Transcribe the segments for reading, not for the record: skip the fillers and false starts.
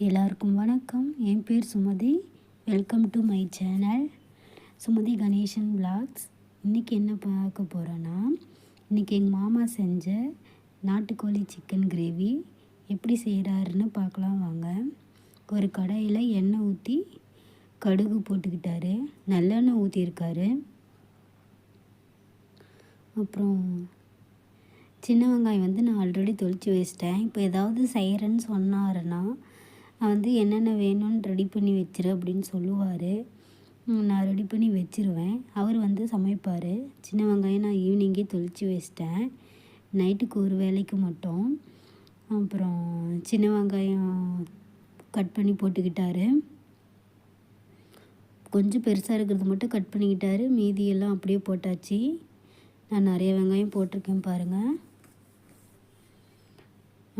எல்லாருக்கும் வணக்கம். என் பேர் Sumathi. Welcome to my channel Sumathi Ganesan vlogs. இன்றைக்கி என்ன பார்க்க போகிறோன்னா, இன்றைக்கி எங்கள் மாமா செஞ்ச நாட்டுக்கோழி சிக்கன் கிரேவி எப்படி செய்கிறாருன்னு பார்க்கலாம் வாங்க. ஒரு கடாயில் எண்ணெய் ஊற்றி கடுகு போட்டுக்கிட்டாரு, நல்லெண்ணெய் ஊற்றிருக்காரு. அப்புறம் சின்ன வெங்காயம் நான் ஆல்ரெடி தொளிச்சு வச்சிட்டேன். இப்போ ஏதாவது செய்கிறேன்னு சொன்னாருன்னா என்னென்ன வேணும்னு ரெடி பண்ணி வச்சிரு அப்படின்னு சொல்லுவார். நான் ரெடி பண்ணி வச்சுருவேன். அவர் சமைப்பார். சின்ன வெங்காயம் நான் ஈவினிங்கே தொளிச்சு வச்சிட்டேன், நைட்டுக்கு ஒரு வேலைக்கு மட்டும். அப்புறம் சின்ன வெங்காயம் கட் பண்ணி போட்டுக்கிட்டாரு. கொஞ்சம் பெருசாக இருக்கிறது மட்டும் கட் பண்ணிக்கிட்டாரு, மீதியெல்லாம் அப்படியே போட்டாச்சு. நான் நிறைய வெங்காயம் போட்டிருக்கேன் பாருங்கள்.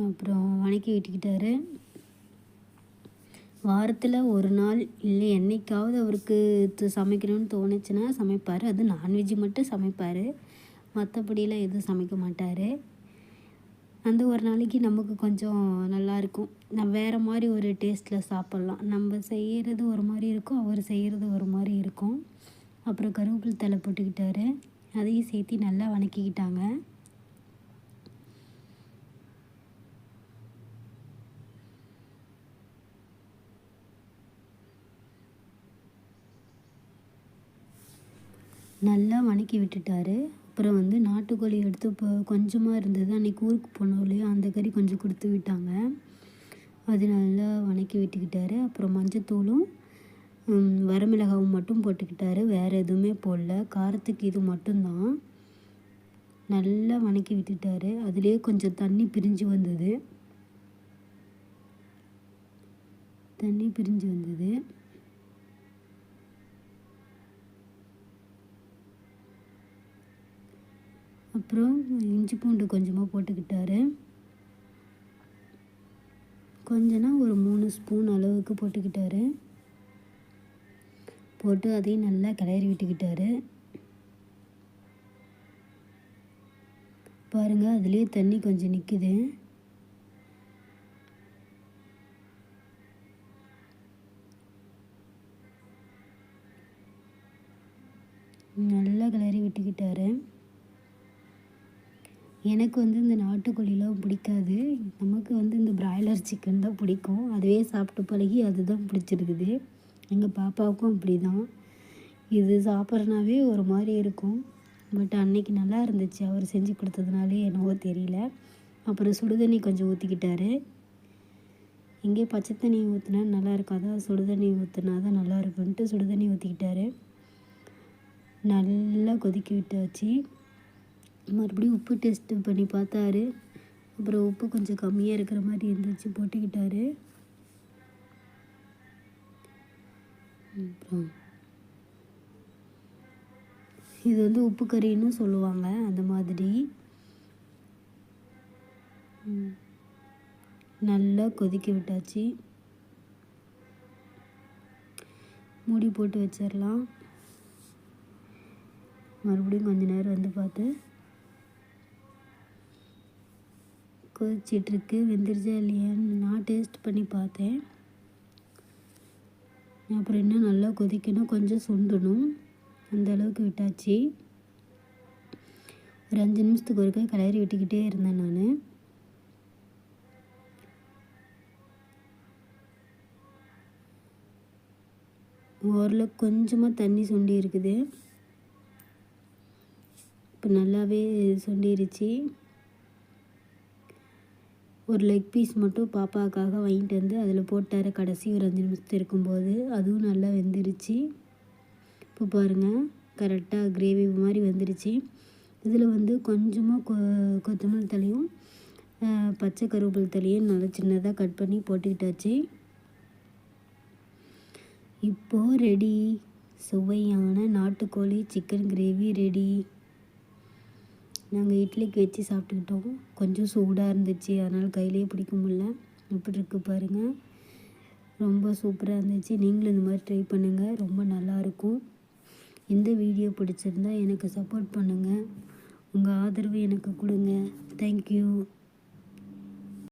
அப்புறம் வணக்கி விட்டுக்கிட்டாரு. வாரத்தில் ஒரு நாள் இல்லை என்றைக்காவது அவருக்கு சமைக்கணும்னு தோணுச்சுன்னா சமைப்பார். அது நான்வெஜ்ஜு மட்டும் சமைப்பார், மற்றபடியெலாம் எதுவும் சமைக்க மாட்டார். அந்த ஒரு நாளைக்கு நமக்கு கொஞ்சம் நல்லாயிருக்கும். நம்ம வேறு மாதிரி ஒரு டேஸ்ட்டில் சாப்பிட்லாம். நம்ம செய்கிறது ஒரு மாதிரி இருக்கும், அவர் செய்கிறது ஒரு மாதிரி இருக்கும். அப்புறம் கருவேப்பிலை தழை போட்டுக்கிட்டாரு, அதையும் சேர்த்து நல்லா வணக்கிக்கிட்டாங்க. நல்லா வணக்கி விட்டுட்டார். அப்புறம் நாட்டுக்கோழி எடுத்து இப்போ கொஞ்சமாக இருந்தது, அன்றைக்கி ஊருக்கு போனோம் இல்லையா, அந்த கறி கொஞ்சம் கொடுத்து விட்டாங்க. அது நல்லா வணக்கி விட்டுக்கிட்டாரு. அப்புறம் மஞ்சத்தூளும் வரமிளகாவும் மட்டும் போட்டுக்கிட்டாரு, வேறு எதுவுமே போடல. காரத்துக்கு இது மட்டும்தான். நல்லா வணக்கி விட்டுட்டாரு. அதுலேயே கொஞ்சம் தண்ணி பிரிஞ்சு வந்தது. அப்புறம் இஞ்சி பூண்டு கொஞ்சமாக போட்டுக்கிட்டாரு. கொஞ்சம்னா ஒரு 3 ஸ்பூன் அளவுக்கு போட்டுக்கிட்டாரு. போட்டு அதையும் நல்லா கிளறி விட்டுக்கிட்டாரு. பாருங்கள், அதுலேயே தண்ணி கொஞ்சம் நிற்குது. நல்லா கிளறி விட்டுக்கிட்டாரு. எனக்கு இந்த நாட்டுக்கோழிலாம் பிடிக்காது. நமக்கு இந்த பிராய்லர் சிக்கன் தான் பிடிக்கும். அதுவே சாப்பிட்டு பழகி அதுதான் பிடிச்சிருக்குது. எங்கள் பாப்பாவுக்கும் அப்படி தான். இது சாப்பிட்றனாவே ஒரு மாதிரி இருக்கும். பட் அன்னைக்கு நல்லா இருந்துச்சு, அவர் செஞ்சு கொடுத்ததுனாலே என்னவோ தெரியல. அப்புறம் சுடுதண்ணி கொஞ்சம் ஊற்றிக்கிட்டாரு. இங்கே பச்சை தண்ணி ஊற்றினா நல்லா இருக்காதா, சுடுதண்ணி ஊற்றினா தான் நல்லா இருக்குன்ட்டு சுடுதண்ணி ஊற்றிக்கிட்டாரு. நல்லா கொதிக்க விட்டாச்சு. மறுபடியும் உப்பு டெஸ்ட்டு பண்ணி பார்த்தாரு. அப்புறம் உப்பு கொஞ்சம் கம்மியாக இருக்கிற மாதிரி இருந்துச்சு, போட்டுக்கிட்டாரு. அப்புறம் இது உப்பு கறின்னு சொல்லுவாங்க, அந்த மாதிரி. நல்லா கொதிக்க விட்டாச்சு. மூடி போட்டு வச்சிடலாம். மறுபடியும் கொஞ்ச நேரம் பார்த்து கொதிச்சிட்ருக்கு. வெந்துருச்சா இல்லையான்னு நான் டேஸ்ட் பண்ணி பார்த்தேன். அப்புறம் இன்னும் நல்லா கொதிக்கணும், கொஞ்சம் சுண்டணும், அந்த அளவுக்கு விட்டாச்சு. ஒரு 5 நிமிஷத்துக்கு ஒருக்கா கிளறி விட்டுக்கிட்டே இருந்தேன் நான். ஓரளவுக்கு கொஞ்சமாக தண்ணி சுண்டி இருக்குது. இப்போ நல்லாவே சுண்டிருச்சு. ஒரு லெக் பீஸ் மட்டும் பாப்பாவுக்காக வாங்கிட்டு அதில் போட்டார் கடைசி ஒரு 5 நிமிஷத்து இருக்கும்போது. அதுவும் நல்லா வெந்துருச்சு. இப்போ பாருங்கள், கரெக்டாக கிரேவி மாதிரி வந்துருச்சு. இதில் கொஞ்சமாக கொத்தமல்லி தழையும் பச்சை கருவேப்பிலை தழையும் நல்லா சின்னதாக கட் பண்ணி போட்டுக்கிட்டாச்சு. இப்போது ரெடி, சுவையான நாட்டுக்கோழி சிக்கன் கிரேவி ரெடி. நாங்கள் இட்லிக்கு வச்சு சாப்பிட்டுக்கிட்டோம். கொஞ்சம் சூடாக இருந்துச்சு, அதனால் கையிலே பிடிக்க முடியல. எப்படி இருக்குது பாருங்கள், ரொம்ப சூப்பராக இருந்துச்சு. நீங்களும் இந்த மாதிரி ட்ரை பண்ணுங்கள், ரொம்ப நல்லாயிருக்கும். இந்த வீடியோ பிடிச்சிருந்தா எனக்கு சப்போர்ட் பண்ணுங்கள், உங்கள் ஆதரவு எனக்கு கொடுங்க. தேங்க்யூ.